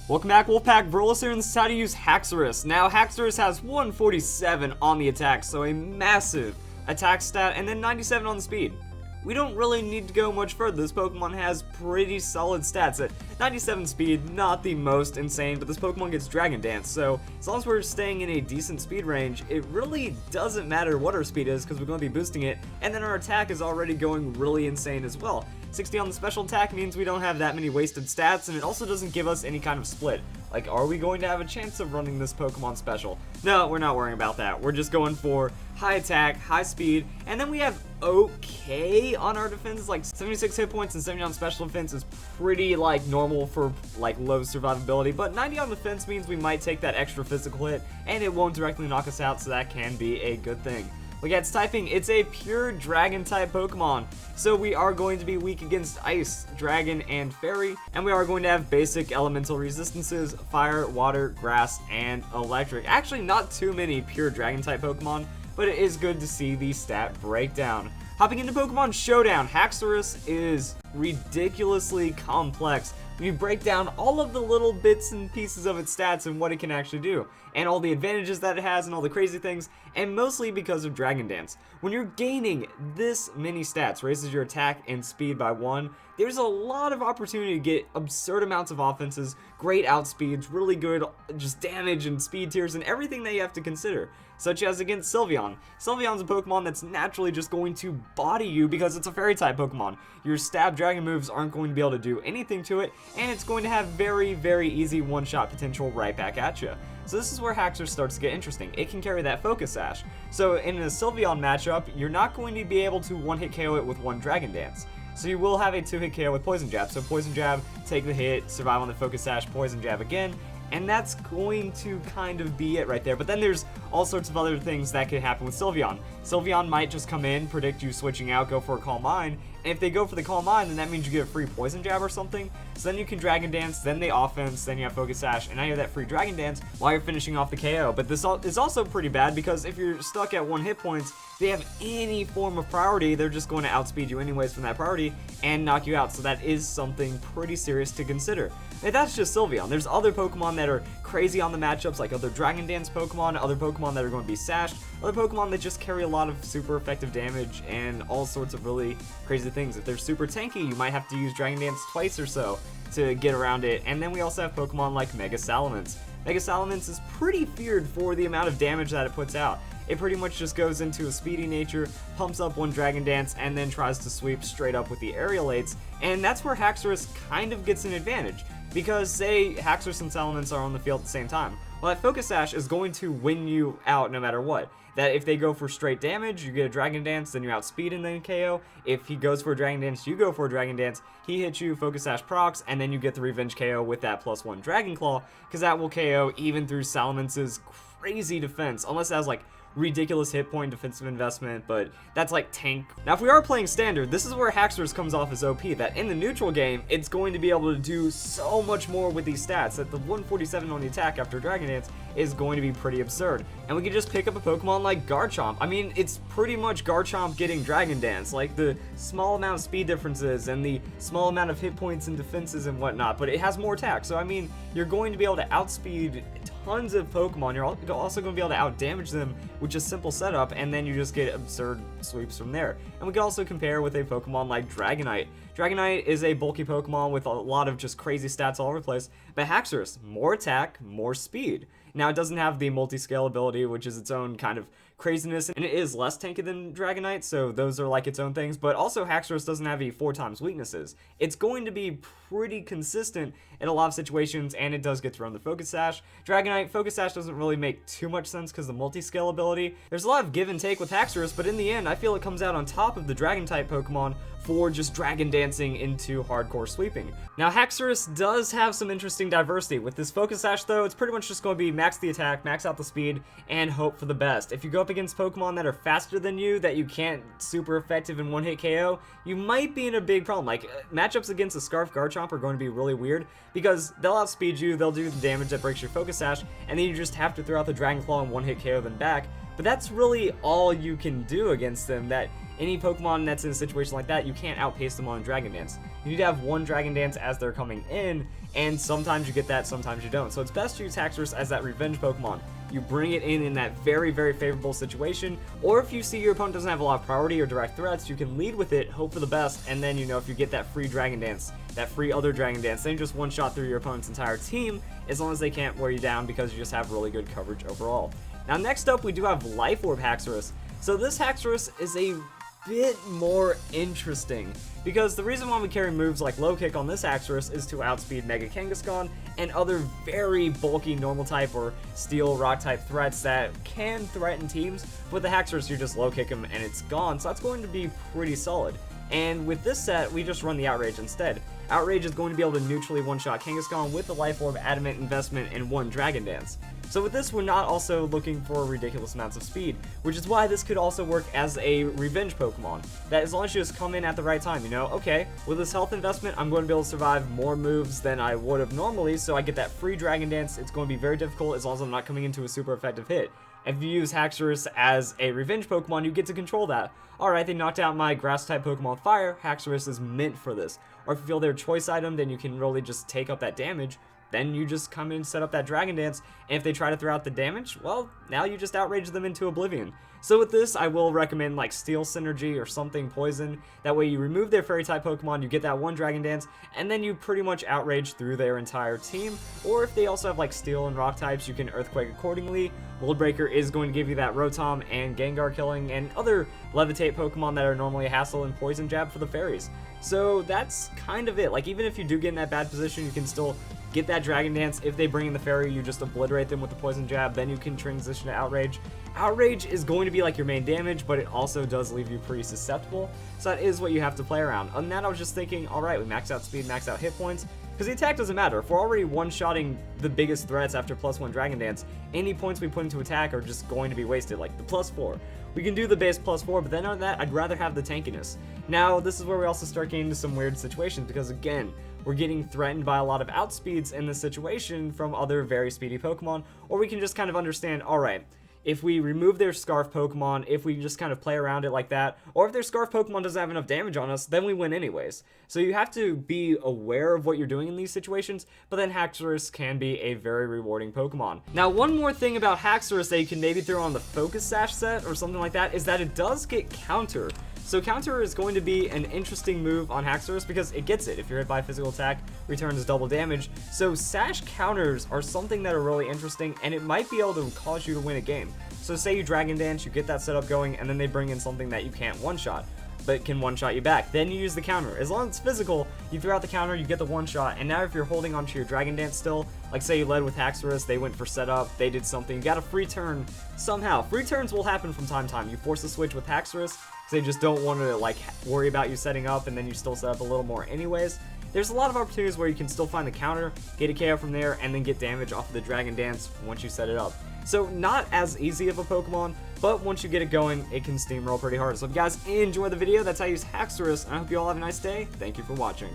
Welcome back, Wolfpack Brawlers here, and this is how to use Haxorus. Now, Haxorus has 147 on the attack, so a massive attack stat, and then 97 on the speed. We don't really need to go much further. This Pokemon has pretty solid stats. At 97 speed, not the most insane, but this Pokemon gets Dragon Dance, so as long as we're staying in a decent speed range, it really doesn't matter what our speed is, because we're going to be boosting it, and then our attack is already going really insane as well. 60 on the special attack means we don't have that many wasted stats, and it also doesn't give us any kind of split. Like, are we going to have a chance of running this Pokemon special? No, we're not worrying about that. We're just going for high attack, high speed, and then we have okay on our defense. Like 76 hit points and 70 on special defense is pretty like normal for like low survivability, but 90 on defense means we might take that extra physical hit, and it won't directly knock us out, so that can be a good thing. Look at its typing, it's a pure dragon type Pokemon, so we are going to be weak against ice, dragon, and fairy, and we are going to have basic elemental resistances, fire, water, grass, and electric. Actually, not too many pure dragon type Pokemon, but it is good to see the stat breakdown. Hopping into Pokemon Showdown, Haxorus is ridiculously complex when you break down all of the little bits and pieces of its stats and what it can actually do, and all the advantages that it has and all the crazy things, and mostly because of Dragon Dance. When you're gaining this many stats, raises your attack and speed by 1, there's a lot of opportunity to get absurd amounts of offenses, great outspeeds, really good just damage and speed tiers, and everything that you have to consider, such as against Sylveon. Sylveon's a Pokemon that's naturally just going to body you because it's a fairy type Pokemon. Your stab dragon moves aren't going to be able to do anything to it, and it's going to have very, very easy one-shot potential right back at you. So this is where Haxorus starts to get interesting. It can carry that Focus Sash. So in a Sylveon matchup, you're not going to be able to one-hit KO it with one Dragon Dance. So you will have a 2-hit KO with Poison Jab. So Poison Jab, take the hit, survive on the Focus Sash, Poison Jab again, and that's going to kind of be it right there. But then there's all sorts of other things that could happen with Sylveon. Sylveon might just come in, predict you switching out, go for a Calm Mind, and if they go for the Calm Mind, then that means you get a free Poison Jab or something. So then you can Dragon Dance, then they offense, then you have Focus Sash, and now you have that free Dragon Dance while you're finishing off the KO. But this is also pretty bad because if you're stuck at 1 hit points, if they have any form of priority, they're just going to outspeed you anyways from that priority and knock you out. So that is something pretty serious to consider. And that's just Sylveon. There's other Pokemon that are crazy on the matchups, like other Dragon Dance Pokemon, other Pokemon that are going to be sashed, other Pokemon that just carry a lot of super effective damage and all sorts of really crazy things. If they're super tanky, you might have to use Dragon Dance twice or so to get around it. And then we also have Pokemon like Mega Salamence. Mega Salamence is pretty feared for the amount of damage that it puts out. It pretty much just goes into a speedy nature, pumps up one Dragon Dance, and then tries to sweep straight up with the Aerial Aids, and that's where Haxorus kind of gets an advantage. Because say Haxorus and Salamence are on the field at the same time, well, that Focus Sash is going to win you out no matter what. That if they go for straight damage, you get a Dragon Dance, then you outspeed and then KO. If he goes for a Dragon Dance, you go for a Dragon Dance, he hits you, Focus Sash procs, and then you get the Revenge KO with that +1 Dragon Claw, because that will KO even through Salamence's crazy defense, unless it has like ridiculous hit point defensive investment, but that's like tank. Now if we are playing standard, this is where Haxorus comes off as OP, that in the neutral game, it's going to be able to do so much more with these stats, that the 147 on the attack after Dragon Dance is going to be pretty absurd. And we can just pick up a Pokemon like Garchomp. I mean, it's pretty much Garchomp getting Dragon Dance, like the small amount of speed differences and the small amount of hit points and defenses and whatnot, but it has more attack. So I mean, you're going to be able to outspeed tons of Pokemon. You're also going to be able to outdamage them with just simple setup, and then you just get absurd sweeps from there. And we can also compare with a Pokemon like Dragonite. Dragonite is a bulky Pokemon with a lot of just crazy stats all over the place, but Haxorus, more attack, more speed. Now, it doesn't have the multi-scale ability, which is its own kind of craziness, and it is less tanky than Dragonite, so those are like its own things, but also Haxorus doesn't have any 4x weaknesses. It's going to be pretty consistent in a lot of situations, and it does get to run the Focus Sash. Dragonite, Focus Sash doesn't really make too much sense because of the multi-scale ability. There's a lot of give and take with Haxorus, but in the end, I feel it comes out on top of the Dragon-type Pokemon for just Dragon Dancing into hardcore sweeping. Now, Haxorus does have some interesting diversity. With this Focus Sash, though, it's pretty much just going to be max the attack, max out the speed, and hope for the best. If you go up against Pokemon that are faster than you, that you can't super effective in one-hit KO, you might be in a big problem. Like, matchups against a Scarf Garchomp are going to be really weird, because they'll outspeed you, they'll do the damage that breaks your Focus Sash, and then you just have to throw out the Dragon Claw and one-hit KO them back. But that's really all you can do against them. That any Pokemon that's in a situation like that, you can't outpace them on a Dragon Dance. You need to have one Dragon Dance as they're coming in, and sometimes you get that, sometimes you don't. So it's best to use Haxorus as that revenge Pokemon. You bring it in that very, very favorable situation, or if you see your opponent doesn't have a lot of priority or direct threats, you can lead with it, hope for the best, and then, you know, if you get that free Dragon Dance, that free other Dragon Dance, then you just one-shot through your opponent's entire team, as long as they can't wear you down because you just have really good coverage overall. Now, next up, we do have Life Orb Haxorus. So this Haxorus is a bit more interesting, because the reason why we carry moves like Low Kick on this Haxorus is to outspeed Mega Kangaskhan and other very bulky normal type or steel rock type threats that can threaten teams. With the Haxorus, you just Low Kick him and it's gone, so that's going to be pretty solid. And with this set, we just run the Outrage instead. Outrage is going to be able to neutrally one-shot Kangaskhan with the Life Orb, Adamant, Investment, and one Dragon Dance. So with this, we're not also looking for ridiculous amounts of speed, which is why this could also work as a revenge Pokemon. That as long as you just come in at the right time, you know, okay, with this health investment, I'm going to be able to survive more moves than I would have normally, so I get that free Dragon Dance. It's going to be very difficult as long as I'm not coming into a super effective hit. If you use Haxorus as a revenge Pokemon, you get to control that. Alright, they knocked out my Grass-type Pokemon Fire, Haxorus is meant for this. Or if you feel their choice item, then you can really just take up that damage. Then you just come in and set up that Dragon Dance, and if they try to throw out the damage, well, now you just outrage them into oblivion. So with this, I will recommend like Steel Synergy or something Poison. That way you remove their Fairy-type Pokemon, you get that one Dragon Dance, and then you pretty much outrage through their entire team. Or if they also have like Steel and Rock types, you can Earthquake accordingly. Mold Breaker is going to give you that Rotom and Gengar killing, and other Levitate Pokemon that are normally a hassle, and Poison Jab for the Fairies. So that's kind of it. Like, even if you do get in that bad position, you can still get that Dragon Dance. If they bring in the Fairy, you just obliterate them with the Poison Jab, then you can transition to Outrage. Outrage is going to be like your main damage, but it also does leave you pretty susceptible, so that is what you have to play around. Other than that, I was just thinking, alright, we max out speed, max out hit points, because the attack doesn't matter. If we're already one-shotting the biggest threats after +1 Dragon Dance, any points we put into attack are just going to be wasted, like the +4. We can do the base +4, but then on that, I'd rather have the tankiness. Now, this is where we also start getting into some weird situations, because again, we're getting threatened by a lot of outspeeds in this situation from other very speedy Pokemon, or we can just kind of understand, alright, if we remove their Scarf Pokemon, if we just kind of play around it like that, or if their Scarf Pokemon doesn't have enough damage on us, then we win anyways. So you have to be aware of what you're doing in these situations, but then Haxorus can be a very rewarding Pokemon. Now, one more thing about Haxorus that you can maybe throw on the Focus Sash set or something like that is that it does get Counter. So Counter is going to be an interesting move on Haxorus because it gets it. If you're hit by a physical attack, returns double damage. So Sash counters are something that are really interesting, and it might be able to cause you to win a game. So say you Dragon Dance, you get that setup going, and then they bring in something that you can't one-shot, but can one-shot you back. Then you use the counter. As long as it's physical, you throw out the counter, you get the one-shot, and now if you're holding onto your Dragon Dance still, like say you led with Haxorus, they went for setup, they did something, you got a free turn somehow. Free turns will happen from time to time. You force a switch with Haxorus, they just don't want to like worry about you setting up, and then you still set up a little more anyways. There's a lot of opportunities where you can still find the counter, get a KO from there, and then get damage off of the Dragon Dance once you set it up. So not as easy of a Pokemon, but once you get it going, it can steamroll pretty hard. So if you guys enjoyed the video, that's how I use Haxorus, and I hope you all have a nice day. Thank you for watching.